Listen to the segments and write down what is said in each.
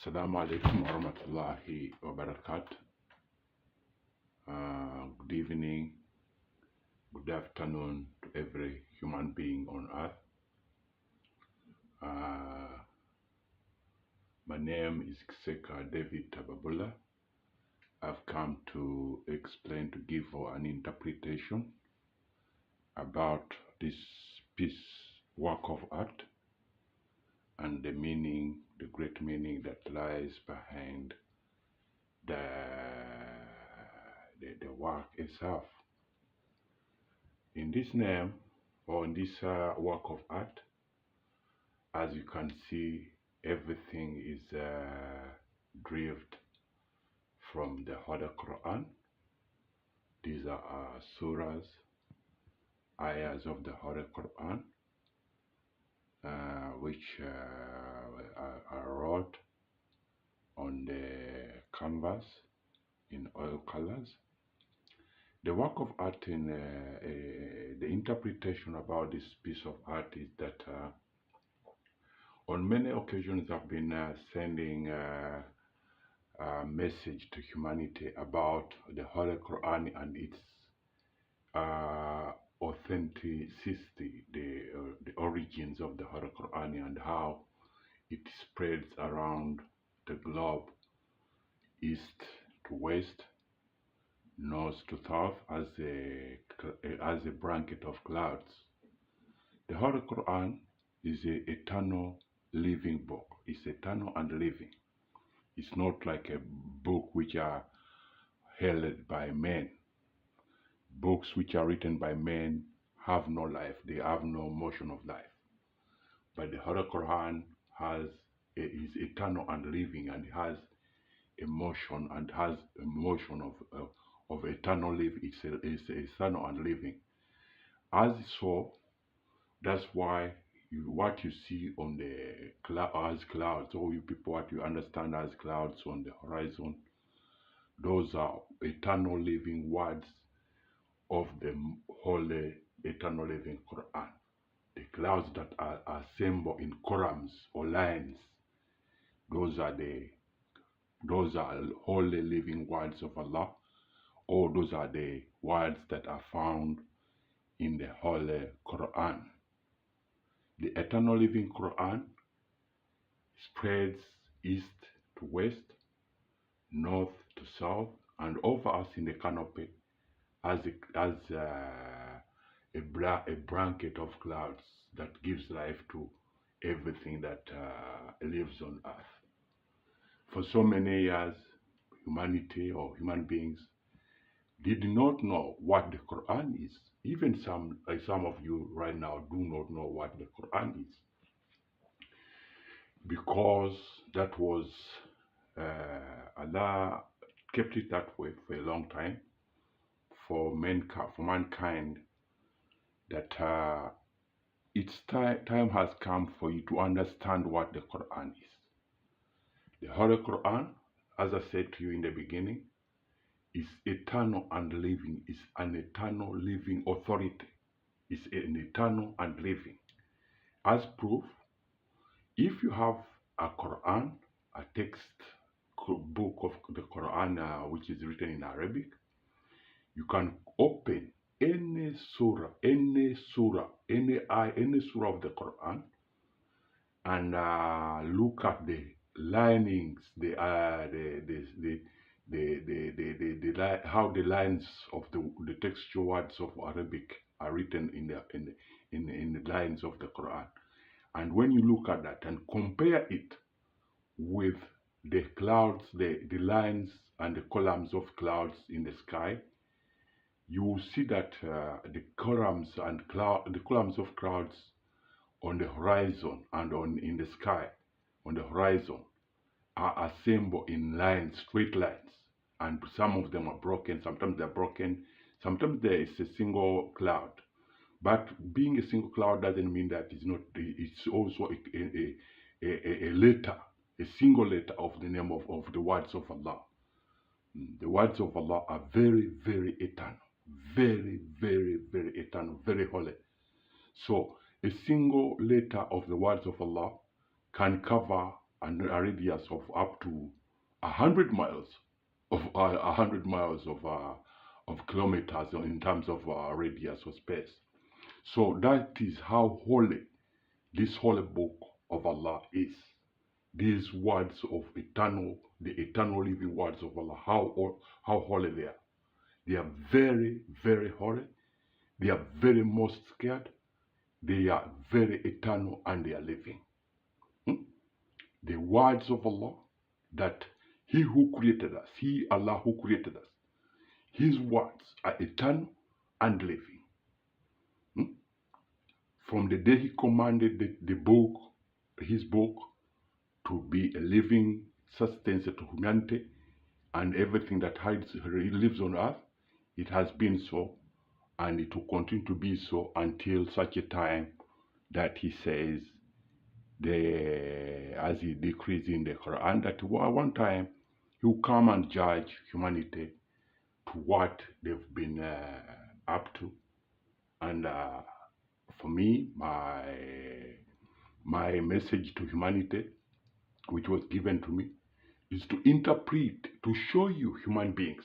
Assalamu alaikum warahmatullahi wabarakatuh. Good evening, good afternoon to every human being on earth. My name is Kiseka David Tababula. I've come to explain, to give an interpretation about this work of art and the meaning, the great meaning that lies behind the work itself. In this name, or in this work of art, as you can see, everything is derived from the Holy Quran. These are surahs, ayahs of the Holy Quran, which are wrought on the canvas in oil colors. The work of art in the interpretation about this piece of art is that on many occasions I've been sending a message to humanity about the Holy Quran and its authenticity, the origins of the Holy Quran and how it spreads around the globe, east to west, north to south, as a blanket of clouds. The Holy Quran is an eternal living book. It's eternal and living. It's not like a book which are held by men. Books which are written by men have no life. They have no motion of life. But the Holy Quran is eternal and living, and has emotion and has emotion of eternal life. It's eternal and living. As so, that's why what you see on the as clouds, all you people, what you understand as clouds on the horizon, those are eternal living words of the holy eternal living Quran. The clouds that are assembled in columns or lines, those are holy living words of Allah, or those are the words that are found in the Holy Quran. The eternal living Quran spreads east to west, north to south, and over us in the canopy as a blanket of clouds that gives life to everything that lives on earth. For so many years, humanity or human beings did not know what the Quran is. Even some of you right now do not know what the Quran is, because that was Allah kept it that way for a long time for mankind, that its time has come for you to understand what the Quran is. The Holy Quran, as I said to you in the beginning, is eternal and living, is an eternal living authority, is an eternal and living. As proof, if you have a Quran, a text book of the Quran which is written in Arabic, you can open any surah of the Quran and look at the linings, how the lines of the textual words of Arabic are written in the lines of the Quran. And when you look at that and compare it with the clouds, the lines and the columns of clouds in the sky, you will see that the columns of clouds on the horizon and in the sky on the horizon are assembled in lines, straight lines, and some of them are broken. Sometimes they're broken. Sometimes there is a single cloud. But being a single cloud doesn't mean that it's not. It's also a letter, a single letter of the name of the words of Allah. The words of Allah are very, very eternal, very, very, very eternal, very holy. So a single letter of the words of Allah can cover a radius of up to 100 miles of 100 miles of kilometers in terms of radius or space. So that is how holy this holy book of Allah is. These words of the eternal living words of Allah, how holy they are. They are very, very holy. They are very most scared. They are very eternal and they are living. The words of Allah, that He who created us, He, Allah, who created us, His words are eternal and living. From the day He commanded the book, His book, to be a living sustenance to humanity and everything that lives on earth, it has been so, and it will continue to be so until such a time that He says, as He decrees in the Quran, that one time He will come and judge humanity to what they've been up to. And for me, my message to humanity, which was given to me, is to interpret, to show you human beings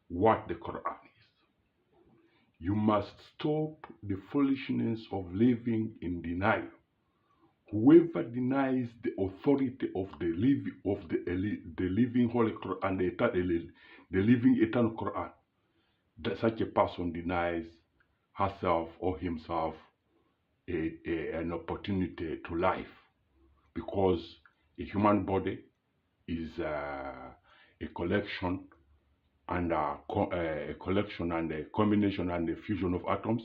what the Quran is. You must stop the foolishness of living in denial. Whoever denies the authority of the living Holy Quran, the living eternal Quran, that such a person denies herself or himself an opportunity to life, because a human body is a collection and a combination and a fusion of atoms.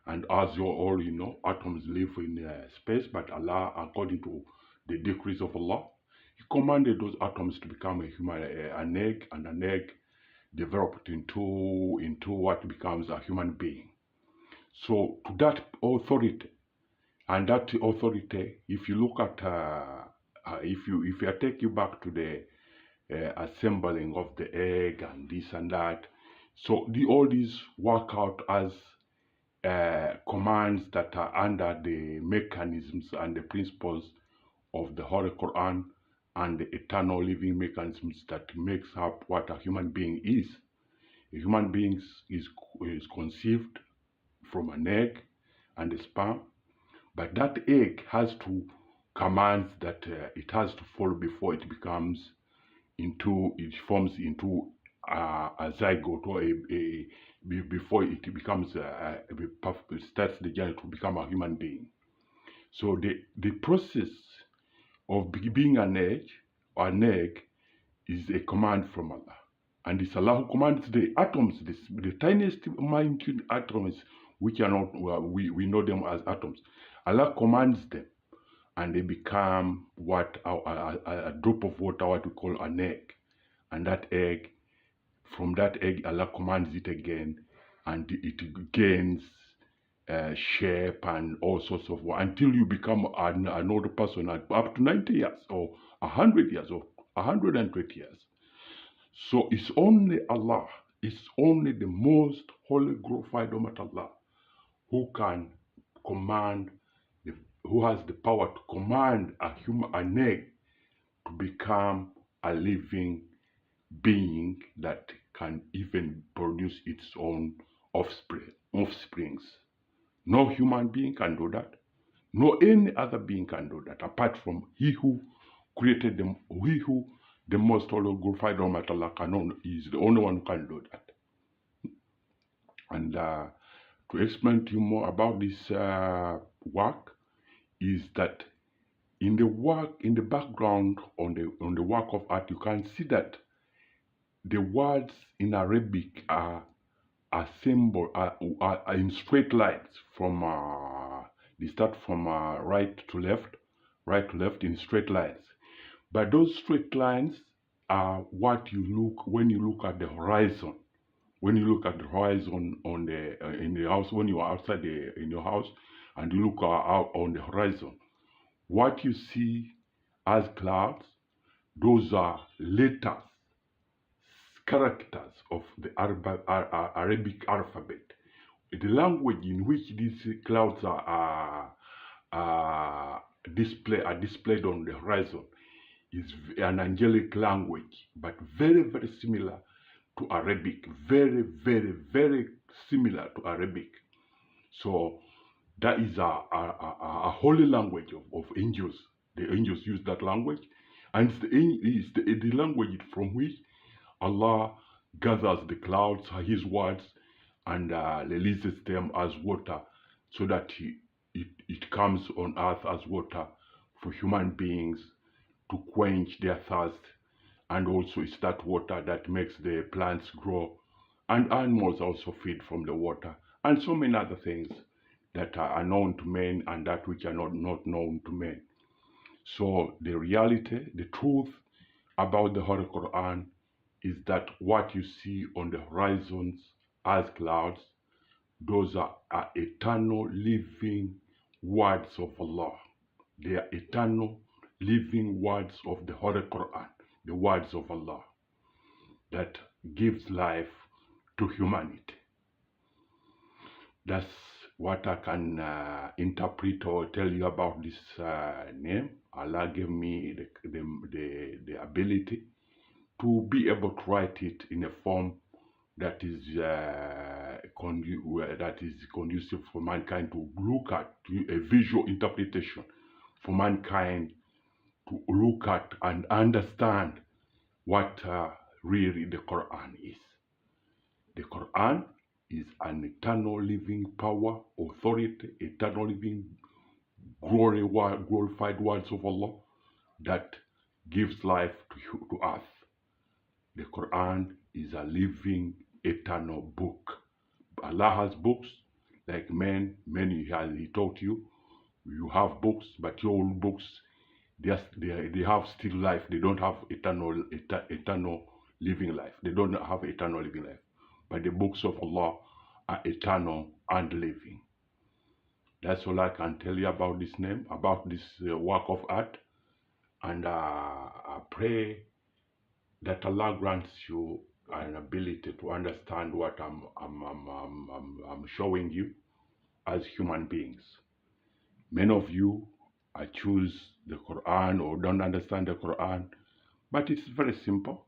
And as you all know, atoms live in space, but Allah, according to the decrees of Allah, He commanded those atoms to become an egg, and an egg developed into what becomes a human being. So to that authority, and that authority, if you look at, if I take you back to the assembling of the egg and this and that, so all these work out as commands that are under the mechanisms and the principles of the Holy Quran and the eternal living mechanisms that makes up what a human being is. A human being is conceived from an egg and a sperm, but that egg has to commands that it has to follow before it forms into a zygote, or before it becomes starts the journey to become a human being. So the process of being an egg is a command from Allah, and it's Allah who commands the atoms, the tiniest minute atoms, which are not we know them as atoms. Allah commands them, and they become what a drop of water, what we call an egg, and that egg. From that egg, Allah commands it again, and it gains shape and all sorts of until you become an older person up to 90 years or 100 years or 120 years. So it's only Allah, it's only the most holy, glorified Almighty Allah who can command, who has the power to command an egg to become a living being that can even produce its own offsprings. No human being can do that. No any other being can do that, apart from He who created them. He who, the most holy, glorified Almighty Allah, is the only one who can do that. And to explain to you more about this work, is that in the background on the work of art, you can see that the words in Arabic are in straight lines from they start from right to left in straight lines. But those straight lines are what you look when you look at the horizon. When you look at the horizon on in the house, when you are outside in your house and you look out on the horizon, what you see as clouds, those are letters, characters of the Arabic alphabet. The language in which these clouds are displayed on the horizon is an angelic language, but very, very similar to Arabic. Very, very, very similar to Arabic. So that is a holy language of angels. The angels use that language, and it's the language from which Allah gathers the clouds, His words, and releases them as water, so that it comes on earth as water for human beings to quench their thirst. And also it's that water that makes the plants grow, and animals also feed from the water, and so many other things that are known to men and that which are not known to men. So the reality, the truth about the Holy Quran is that what you see on the horizons as clouds, those are eternal living words of Allah. They are eternal living words of the Holy Quran, the words of Allah that gives life to humanity. That's what I can interpret or tell you about this name. Allah gave me the ability to be able to write it in a form that is conducive for mankind to look at, a visual interpretation for mankind to look at and understand what really the Quran is. The Quran is an eternal living power, authority, eternal living glorified words of Allah that gives life to us. The Quran is a living, eternal book. Allah has books, like many He taught you. You have books, but your own books, they have still life. They don't have eternal living life. They don't have eternal living life. But the books of Allah are eternal and living. That's all I can tell you about this name, about this work of art. And I pray that Allah grants you an ability to understand what I'm showing you as human beings. Many of you choose the Quran or don't understand the Quran, but it's very simple.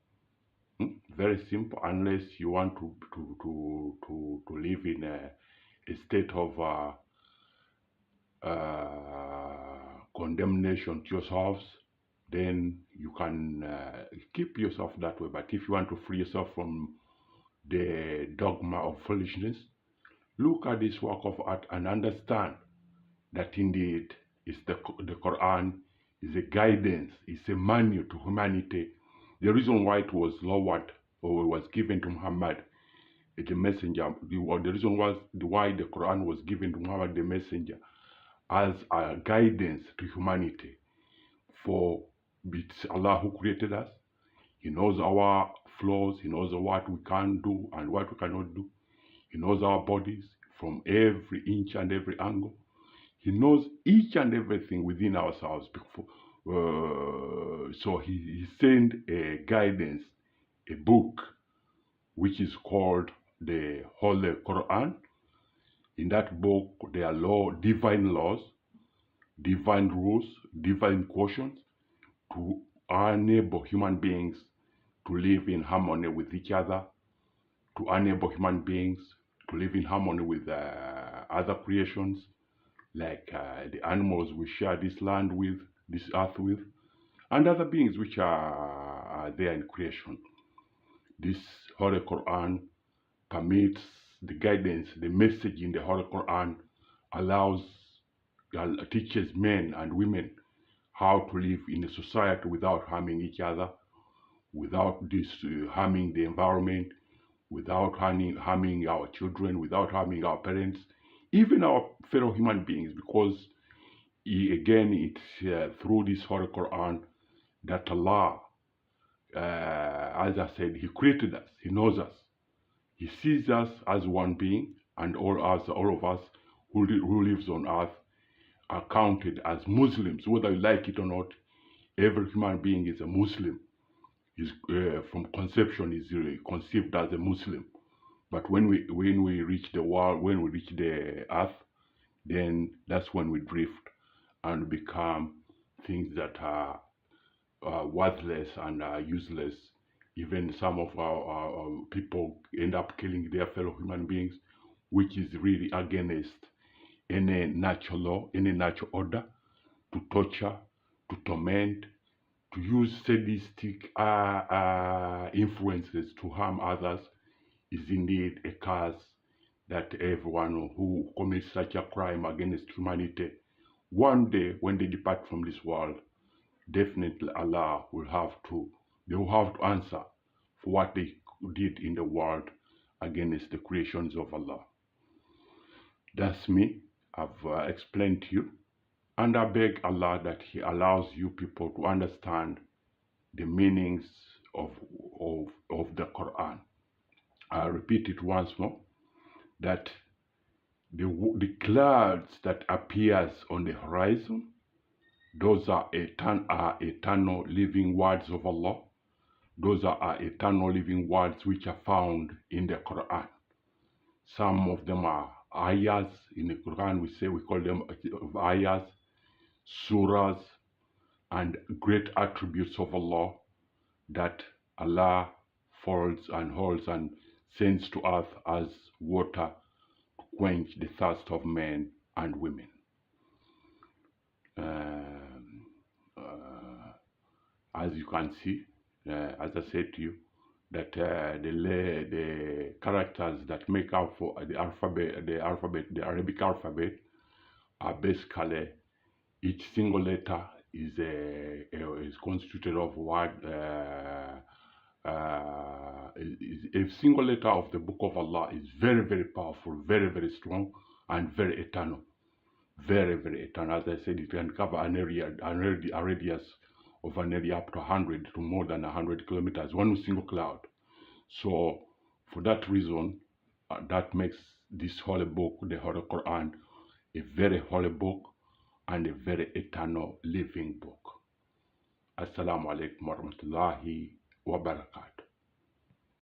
Very simple, unless you want to live in a state of condemnation to yourselves, then you can keep yourself that way. But if you want to free yourself from the dogma of foolishness, look at this work of art and understand that indeed the Quran is a guidance, it's a manual to humanity. The reason why it was lowered or was given to Muhammad, the messenger, the reason was why the Quran was given to Muhammad, the messenger, as a guidance to humanity. For it's Allah who created us. He knows our flaws. He knows what we can do and what we cannot do. He knows our bodies from every inch and every angle. He knows each and everything within ourselves. So he sent a guidance, a book, which is called the Holy Quran. In that book, there are divine laws, divine rules, divine cautions to enable human beings to live in harmony with each other, to enable human beings to live in harmony with other creations, like the animals we share this land with, this earth with, and other beings which are there in creation. This Holy Quran permits the guidance, the message in the Holy Quran teaches men and women how to live in a society without harming each other, without harming the environment, without harming our children, without harming our parents, even our fellow human beings, because it's through this Holy Quran that Allah, as I said, He created us, He knows us, He sees us as one being, and all of us who lives on earth are counted as Muslims, whether you like it or not. Every human being is a Muslim. From conception is conceived as a Muslim. But when we reach the world, when we reach the earth, then that's when we drift and become things that are worthless and useless. Even some of our people end up killing their fellow human beings, which is really against any natural law, any natural order, to torture, to torment, to use sadistic influences to harm others is indeed a curse that everyone who commits such a crime against humanity, one day when they depart from this world, definitely they will have to answer for what they did in the world against the creations of Allah. That's me. I've explained to you. And I beg Allah that He allows you people to understand the meanings of, of the Quran. I'll repeat it once more, that the clouds that appears on the horizon, those are eternal living words of Allah. Those are eternal living words which are found in the Quran. Some of them are ayahs in the Quran. We call them ayahs, surahs, and great attributes of Allah that Allah folds and holds and sends to earth as water to quench the thirst of men and women. As you can see, as I said to you, that the characters that make up for the Arabic alphabet, are basically, each single letter is constituted of what a single letter of the Book of Allah is very, very powerful, very, very strong, and very eternal. Very, very eternal. As I said, it can cover a radius of an area up to 100 to more than 100 kilometers, one single cloud. So, for that reason, that makes this holy book, the Holy Quran, a very holy book and a very eternal living book. Assalamu alaikum warahmatullahi wabarakatuh.